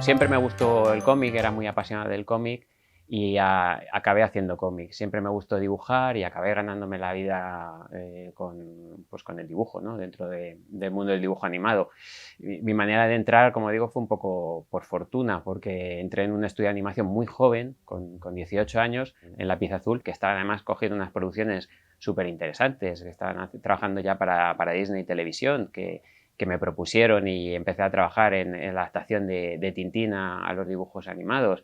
Siempre me gustó el cómic, era muy apasionado del cómic y acabé haciendo cómic. Siempre me gustó dibujar y acabé ganándome la vida con el dibujo, ¿no? Dentro del mundo del dibujo animado. Mi manera de entrar, como digo, fue un poco por fortuna, porque entré en un estudio de animación muy joven, con 18 años, en Lápiz Azul, que estaba además cogiendo unas producciones súper interesantes, que estaban trabajando ya para Disney Televisión, que me propusieron, y empecé a trabajar en la adaptación de Tintín a los dibujos animados.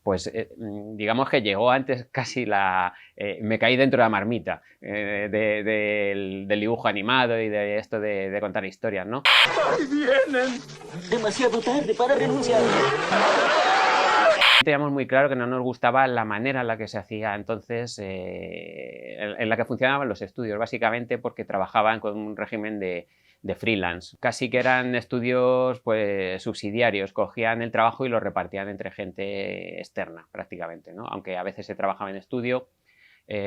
Pues digamos que llegó antes casi me caí dentro de la marmita del dibujo animado y de esto de contar historias, ¿no? ¡Ahí vienen! Demasiado tarde para renunciar. Teníamos muy claro que no nos gustaba la manera en la que se hacía entonces, en la que funcionaban los estudios, básicamente porque trabajaban con un régimen de freelance. Casi que eran estudios pues subsidiarios, cogían el trabajo y lo repartían entre gente externa prácticamente, ¿no? Aunque a veces se trabajaba en estudio,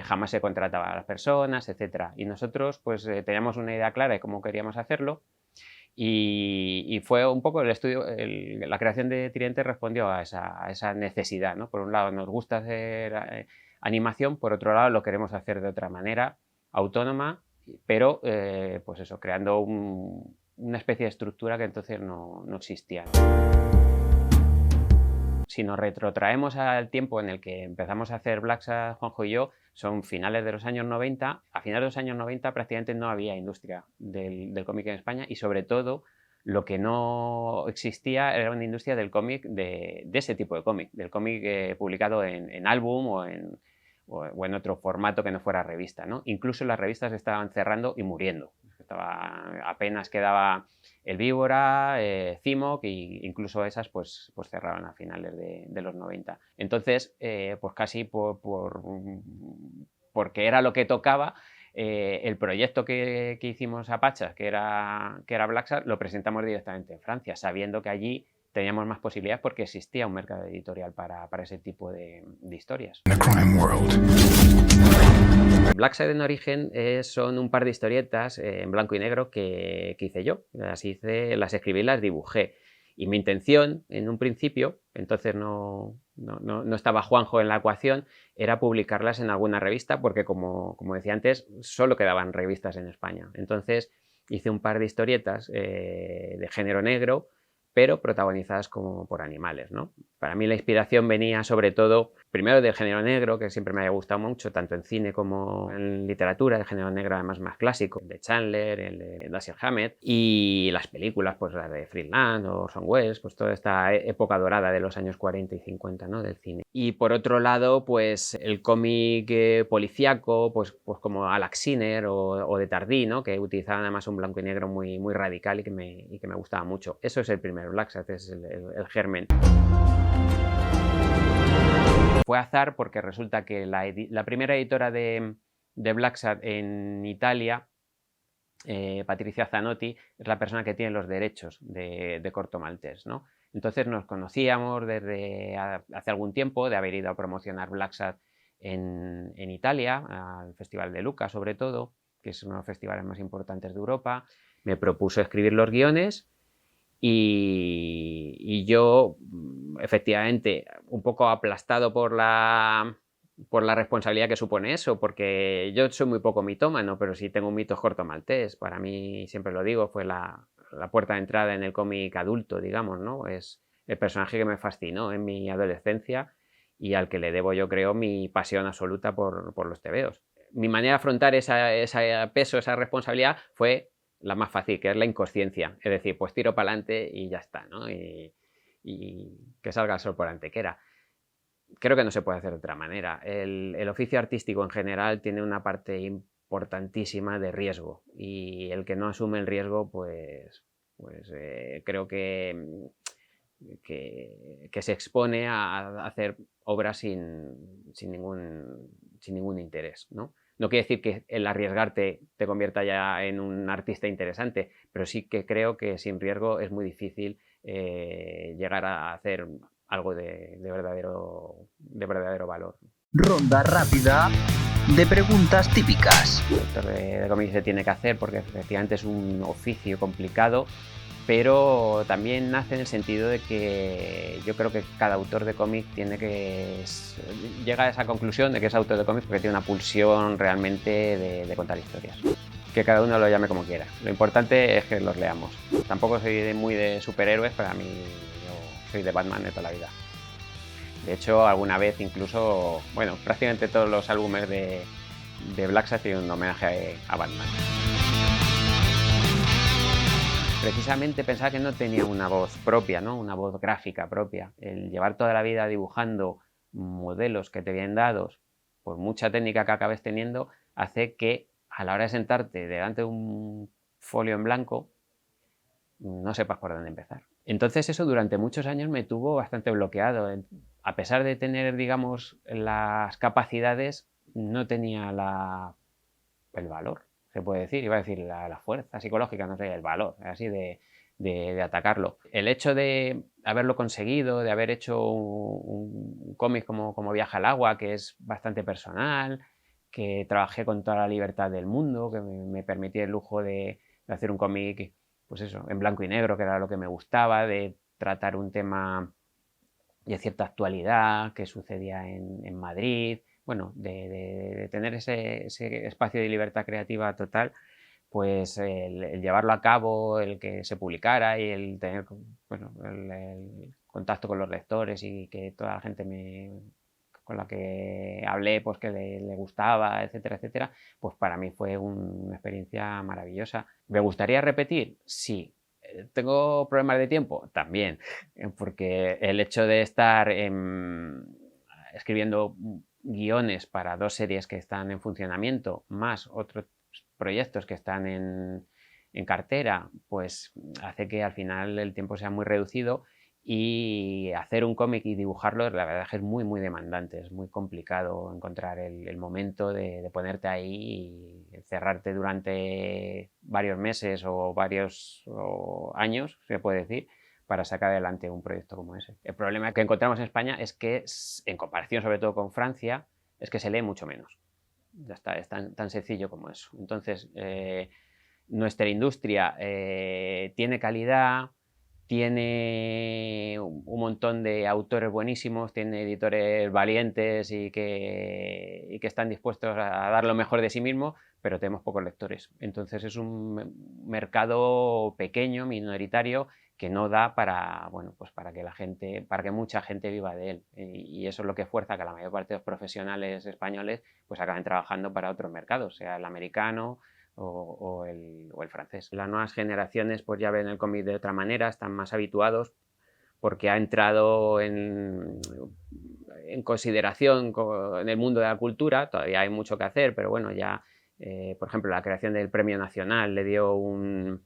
jamás se contrataba a las personas, etc. Y nosotros pues teníamos una idea clara de cómo queríamos hacerlo. Y fue un poco el estudio, la creación de Tridente respondió a esa necesidad, ¿no? Por un lado nos gusta hacer animación, por otro lado lo queremos hacer de otra manera, autónoma, pero pues eso, creando una especie de estructura que entonces no existía. Si nos retrotraemos al tiempo en el que empezamos a hacer Blacksad, Juanjo y yo, son finales de los años 90. A finales de los años 90 prácticamente no había industria del cómic en España, y sobre todo lo que no existía era una industria del cómic, de ese tipo de cómic, del cómic publicado en álbum o en otro formato que no fuera revista, ¿no? Incluso las revistas estaban cerrando y muriendo. Apenas quedaba El Víbora, Cimoc, e incluso esas pues cerraron a finales de los 90. Entonces, pues casi porque era lo que tocaba, el proyecto que hicimos a Pachas, que era Blacksad, lo presentamos directamente en Francia, sabiendo que allí teníamos más posibilidades porque existía un mercado editorial para ese tipo de historias. Blacksad en origen son un par de historietas en blanco y negro que hice yo. Las escribí y las dibujé. Y mi intención, en un principio, entonces no estaba Juanjo en la ecuación, era publicarlas en alguna revista, porque como decía antes, solo quedaban revistas en España. Entonces hice un par de historietas de género negro, pero protagonizadas como por animales, ¿no? Para mí la inspiración venía sobre todo, primero del género negro, que siempre me había gustado mucho, tanto en cine como en literatura, el género negro además más clásico, el de Chandler, el de Dashiell Hammett, y las películas, pues las de Friedland o Orson Welles, pues toda esta época dorada de los años 40 y 50, ¿no? Del cine. Y por otro lado, pues el cómic policíaco, pues como Alex Sinner o de Tardi, ¿no? Que utilizaban además un blanco y negro muy radical y que me gustaba mucho. Eso es el primer Blacksad, es el germen. Fue azar porque resulta que la primera editora de Blacksad en Italia, Patricia Zanotti, es la persona que tiene los derechos de Corto Maltés, ¿no? Entonces nos conocíamos desde hace algún tiempo, de haber ido a promocionar Blacksad en Italia, al Festival de Lucca sobre todo, que es uno de los festivales más importantes de Europa. Me propuso escribir los guiones. Y yo, efectivamente, un poco aplastado por la responsabilidad que supone eso, porque yo soy muy poco mitómano, pero sí tengo un mito Corto Maltés. Para mí, siempre lo digo, fue la puerta de entrada en el cómic adulto, digamos, ¿no? Es el personaje que me fascinó en mi adolescencia y al que le debo, yo creo, mi pasión absoluta por los tebeos. Mi manera de afrontar ese peso, esa responsabilidad, fue la más fácil, que es la inconsciencia. Es decir, pues tiro para adelante y ya está, ¿no? Y que salga el sol por antequera. Creo que no se puede hacer de otra manera. El oficio artístico en general tiene una parte importantísima de riesgo, y el que no asume el riesgo, pues creo que se expone a hacer obras sin ningún interés, ¿no? No quiere decir que el arriesgarte te convierta ya en un artista interesante, pero sí que creo que sin riesgo es muy difícil llegar a algo de verdadero valor. Ronda rápida de preguntas típicas. El autor de cómics se tiene que hacer porque efectivamente es un oficio complicado, pero también nace en el sentido de que yo creo que cada autor de cómic llega a esa conclusión de que es autor de cómics porque tiene una pulsión realmente de contar historias. Que cada uno lo llame como quiera. Lo importante es que los leamos. Tampoco soy muy de superhéroes, para mí yo soy de Batman de toda la vida. De hecho, alguna vez incluso, bueno, prácticamente todos los álbumes de Black Sabbath tienen un homenaje a Batman. Precisamente pensaba que no tenía una voz propia, ¿no? Una voz gráfica propia. El llevar toda la vida dibujando modelos que te vienen dados, por mucha técnica que acabes teniendo, hace que a la hora de sentarte delante de un folio en blanco no sepas por dónde empezar. Entonces eso durante muchos años me tuvo bastante bloqueado. A pesar de tener, digamos, las capacidades, no tenía el valor, se puede decir, iba a decir la fuerza psicológica, no sé, el valor, así de atacarlo. El hecho de haberlo conseguido, de haber hecho un cómic como Viaje al agua, que es bastante personal, que trabajé con toda la libertad del mundo, que me permitía el lujo de hacer un cómic, pues eso, en blanco y negro, que era lo que me gustaba, de tratar un tema de cierta actualidad que sucedía en Madrid, bueno, de tener ese espacio de libertad creativa total, pues el llevarlo a cabo, el que se publicara y el tener, bueno, el contacto con los lectores y que toda la gente con la que hablé, pues que le gustaba, etcétera, etcétera, pues para mí fue una experiencia maravillosa. ¿Me gustaría repetir? Sí. ¿Tengo problemas de tiempo? También, porque el hecho de estar escribiendo guiones para 2 series que están en funcionamiento, más otros proyectos que están en cartera, pues hace que al final el tiempo sea muy reducido. Y hacer un cómic y dibujarlo, la verdad es que es muy, muy demandante, es muy complicado encontrar el momento de ponerte ahí y cerrarte durante varios meses o varios años, se puede decir, para sacar adelante un proyecto como ese. El problema que encontramos en España es que, en comparación sobre todo con Francia, es que se lee mucho menos. Ya está, es tan sencillo como eso. Entonces, nuestra industria tiene calidad, tiene un montón de autores buenísimos, tiene editores valientes y que están dispuestos a dar lo mejor de sí mismos, pero tenemos pocos lectores. Entonces es un mercado pequeño, minoritario, que no da para, bueno, pues para que mucha gente viva de él. Y eso es lo que fuerza que la mayor parte de los profesionales españoles pues acaben trabajando para otros mercados, sea el americano o el francés. Las nuevas generaciones pues ya ven el cómic de otra manera, están más habituados porque ha entrado en consideración en el mundo de la cultura. Todavía hay mucho que hacer, pero bueno, ya, por ejemplo, la creación del Premio Nacional le dio un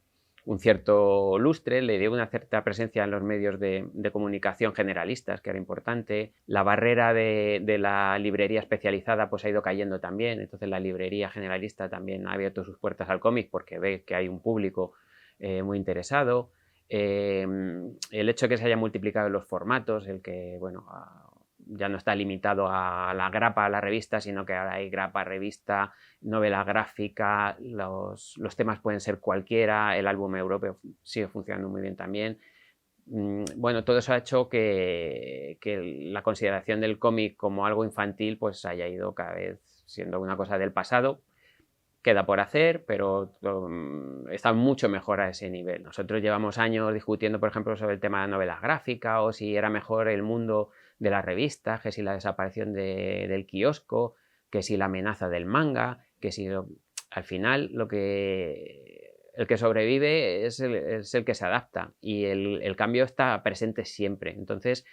cierto lustre, le dio una cierta presencia en los medios de comunicación generalistas, que era importante. La barrera de la librería especializada pues ha ido cayendo también, entonces la librería generalista también ha abierto sus puertas al cómic porque ve que hay un público muy interesado. El hecho de que se hayan multiplicado los formatos, el que, bueno, ya no está limitado a la grapa, a la revista, sino que ahora hay grapa, revista, novela gráfica, los temas pueden ser cualquiera, el álbum europeo sigue funcionando muy bien también. Bueno, todo eso ha hecho que la consideración del cómic como algo infantil pues haya ido cada vez siendo una cosa del pasado. Queda por hacer, pero está mucho mejor a ese nivel. Nosotros llevamos años discutiendo, por ejemplo, sobre el tema de la novela gráfica o si era mejor el mundo de las revistas, que si la desaparición del kiosco, que si la amenaza del manga, que si... Al final, el que sobrevive es el que se adapta y el cambio está presente siempre. Entonces,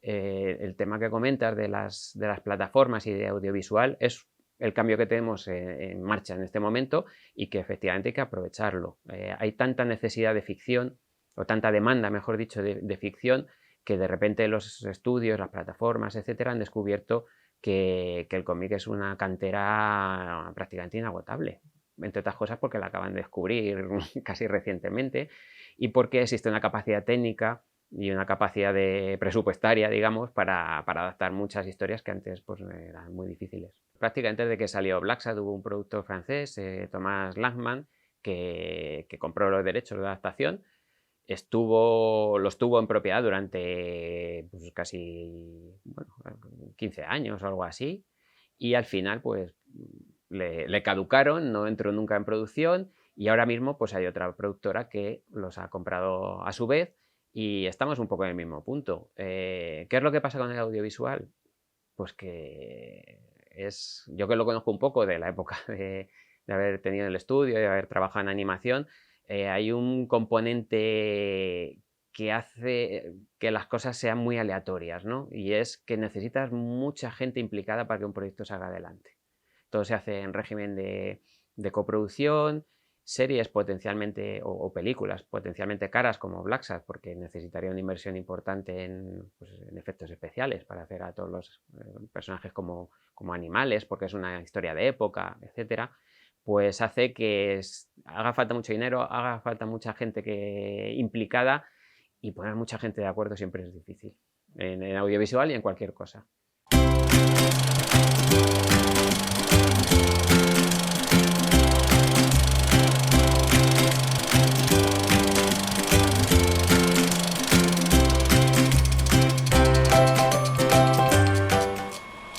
el tema que comentas de las plataformas y de audiovisual es el cambio que tenemos en marcha en este momento y que efectivamente hay que aprovecharlo. Hay tanta necesidad de ficción, o tanta demanda, mejor dicho, de ficción, que de repente los estudios, las plataformas, etcétera, han descubierto que el cómic es una cantera prácticamente inagotable, entre otras cosas porque la acaban de descubrir casi recientemente y porque existe una capacidad técnica y una capacidad presupuestaria, digamos, para adaptar muchas historias que antes pues, eran muy difíciles. Prácticamente desde que salió Blacksad hubo un productor francés, Thomas Langman, que compró los derechos de adaptación. Los tuvo en propiedad durante pues, casi 15 años o algo así, y al final pues le caducaron, no entró nunca en producción, y ahora mismo pues hay otra productora que los ha comprado a su vez y estamos un poco en el mismo punto. ¿Qué es lo que pasa con el audiovisual? Pues que yo que lo conozco un poco de la época de haber tenido el estudio, de haber trabajado en animación, hay un componente que hace que las cosas sean muy aleatorias, ¿no? Y es que necesitas mucha gente implicada para que un proyecto salga adelante. Todo se hace en régimen de coproducción, series potencialmente o películas potencialmente caras como Blacksad, porque necesitaría una inversión importante pues, en efectos especiales para hacer a todos los personajes como animales, porque es una historia de época, etcétera, pues hace que haga falta mucho dinero, haga falta mucha gente implicada, y poner mucha gente de acuerdo siempre es difícil, en audiovisual y en cualquier cosa.